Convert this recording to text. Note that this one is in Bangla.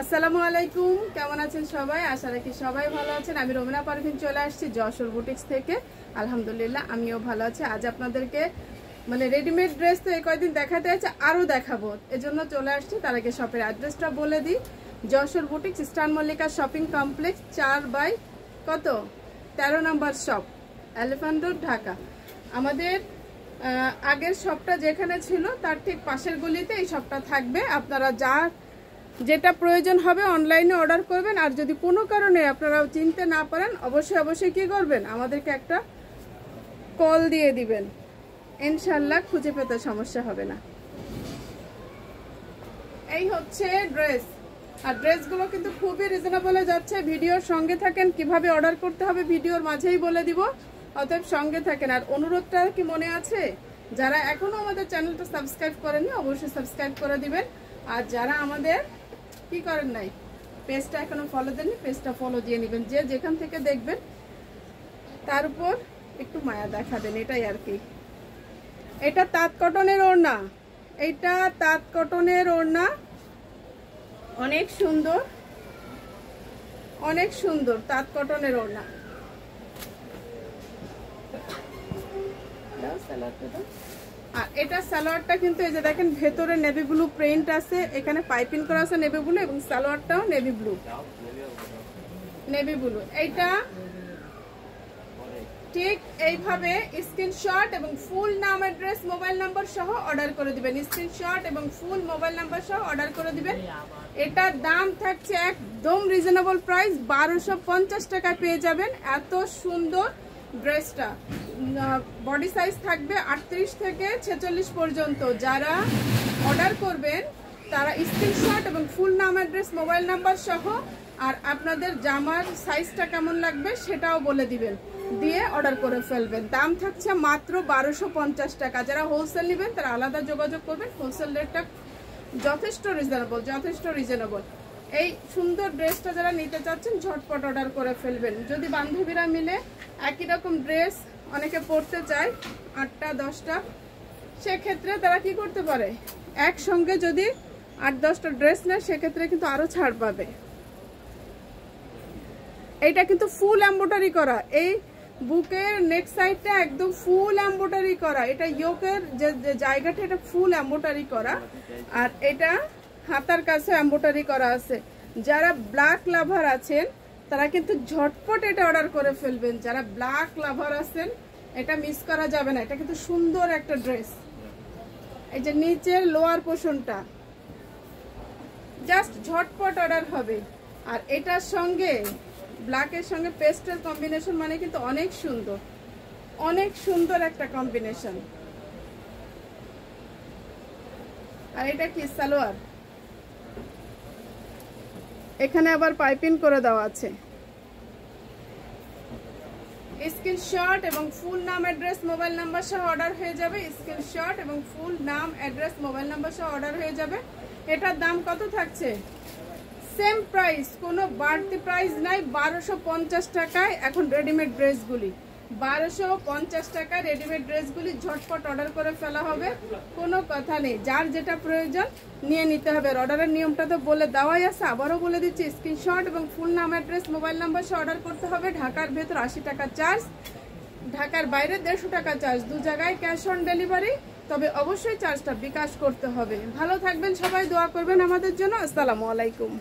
আসসালামু আলাইকুম, কেমন আছেন সবাই? আশা রাখি সবাই ভালো আছেন। আমি রোমিনা পারভিন চলে আসছি যশোর বুটিক্স থেকে। আলহামদুলিল্লাহ আমিও ভালো আছি। আজ আপনাদেরকে রেডিমেড ড্রেস তো এই কয়েকদিন দেখাতে আছে, আরও দেখাবো, এজন্য চলে আসছি। তার আগে শপের অ্যাড্রেসটা বলে দিই। Jessore boutiques, star Mallika shopping complex, 4/13 নম্বর শপ, এলিফ্যান্ট রোড, ঢাকা। আমাদের আগের শপটা যেখানে ছিল তার ঠিক পাশের গলিতে এই শপটা থাকবে। আপনারা যেটা প্রয়োজন হবে অনলাইনে অর্ডার করবেন। আর যদি কোনো কারণে আপনারা চিনতে না পারেন, অবশ্যই কি করবেন, আমাদেরকে একটা কল দিয়ে দিবেন, ইনশাল্লাহ খুঁজে পেতে সমস্যা হবে না। এই হচ্ছে ড্রেস, আর ড্রেসগুলো কিন্তু খুবই রিজনেবলে যাচ্ছে। ভিডিওর সঙ্গে থাকেন, কিভাবে অর্ডার করতে হবে ভিডিওর মাঝেই বলে দিব, অতএব সঙ্গে থাকেন। আর অনুরোধটা কি মনে আছে? যারা এখনো আমাদের চ্যানেলটা সাবস্ক্রাইব করেননি অবশ্যই সাবস্ক্রাইব করে দিবেন। আর যারা আমাদের কি করেন নাই, পেজটা এখনো ফলো দেননি, পেজটা ফলো দিয়ে নেবেন। যে যেখান থেকে দেখবেন তার উপর একটু মায়া দেখাবেন, এটাই আর কি। এটা তাঁত কটনের ওড়না, এইটা তাঁত কটনের ওড়না, অনেক সুন্দর, অনেক সুন্দর তাঁত কটনের ওড়না। আর এটা সালোয়ারটা কিন্তু এই যে দেখেন, ভেতরে নেভি ব্লু প্রিন্ট আছে, এখানে পাইপিং করা আছে নেভি ব্লু, এবং সালোয়ারটাও নেভি ব্লু। এইটা ঠিক এইভাবে স্ক্রিনশট এবং ফুল নাম, অ্যাড্রেস, মোবাইল নাম্বার সহ অর্ডার করে দিবেন। স্ক্রিনশট এবং ফুল মোবাইল নাম্বার সহ অর্ডার করে দিবেন। এটার দাম থাকছে একদম রিজনেবল প্রাইস, 1250 টাকায় পেয়ে যাবেন এত সুন্দর ড্রেসটা। বডি সাইজ থাকবে 38 থেকে 46 পর্যন্ত। যারা অর্ডার করবেন তারা স্ক্রিনশট এবং ফুল নাম, অ্যাড্রেস, মোবাইল নাম্বার সহ আর আপনাদের জামার সাইজটা কেমন লাগবে সেটাও বলে দিবেন, দিয়ে অর্ডার করে ফেলবেন। দাম থাকছে মাত্র 1250 টাকা। যারা হোলসেল নেবেন তারা আলাদা যোগাযোগ করবেন, হোলসেল রেটটা যথেষ্ট রিজনেবল। এই সুন্দর ড্রেসটা যারা নিতে চাচ্ছেন ঝটপট অর্ডার করে ফেলবেন। যদি বান্ধবীরা মিলে একই রকম ড্রেস অনেকে পরতে চায় 8টা 10টা, সেক্ষেত্রে তারা কি করতে পারে, একসঙ্গে যদি 8-10টা ড্রেস নেয় সেক্ষেত্রে কিন্তু আরো ছাড় পাবে। এইটা কিন্তু ফুল এমব্রয়ডারি করা, এই বুকের নেক সাইডটা একদম ফুল এমব্রয়ডারি করা। এটা ইয়োকের যে জায়গাটা এটা ফুল এমব্রয়ডারি করা, আর এটা হাতার কাছে এমব্রয়ডারি করা আছে। যারা ব্ল্যাক লাভার আছেন তারা কিন্তু ঝটপট এটা অর্ডার করে ফেলবেন। যারা ব্ল্যাক লাভার আছেন এটা মিস করা যাবে না। এটা কিন্তু সুন্দর একটা ড্রেস। এই যে নিচের লোয়ার পোর্শনটা জাস্ট ঝটপট অর্ডার হবে। আর এটার সঙ্গে ব্ল্যাকের সঙ্গে পেস্টেল কম্বিনেশন মানে কিন্তু অনেক সুন্দর একটা কম্বিনেশন। আর এটা কি সালোয়ার, এখানে আবার পাইপিং করে দেওয়া আছে। স্ক্রিনশট এবং ফুল নাম, অ্যাড্রেস, মোবাইল নাম্বার সহ অর্ডার হয়ে যাবে। স্ক্রিনশট এবং ফুল নাম, অ্যাড্রেস, মোবাইল নাম্বার সহ অর্ডার হয়ে যাবে। এটার দাম কত থাকছে? সেম প্রাইস, কোনো বাড়তি প্রাইস নাই, 1250 টাকায় এখন রেডিমেড ড্রেসগুলি। 1250 টাকা রেডিমেড ড্রেসগুলি ঝটপট অর্ডার করে ফেলা হবে, কোনো কথা নেই। যার যেটা প্রয়োজন নিয়ে নিতে হবে। অর্ডারের নিয়মটা তো বলে দেওয়াই আছে, আবারও বলে দিচ্ছি। স্ক্রিনশট এবং ফুল নাম, অ্যাড্রেস, মোবাইল নাম্বার সহ অর্ডার করতে হবে। ঢাকার ভেতর 80 টাকা চার্জ, ঢাকার বাইরে 150 টাকা চার্জ, দু জায়গায় ক্যাশ অন ডেলিভারি। তবে অবশ্যই চার্জটা বিকাশ করতে হবে। ভালো থাকবেন সবাই, দোয়া করবেন আমাদের জন্য। আসসালামু আলাইকুম।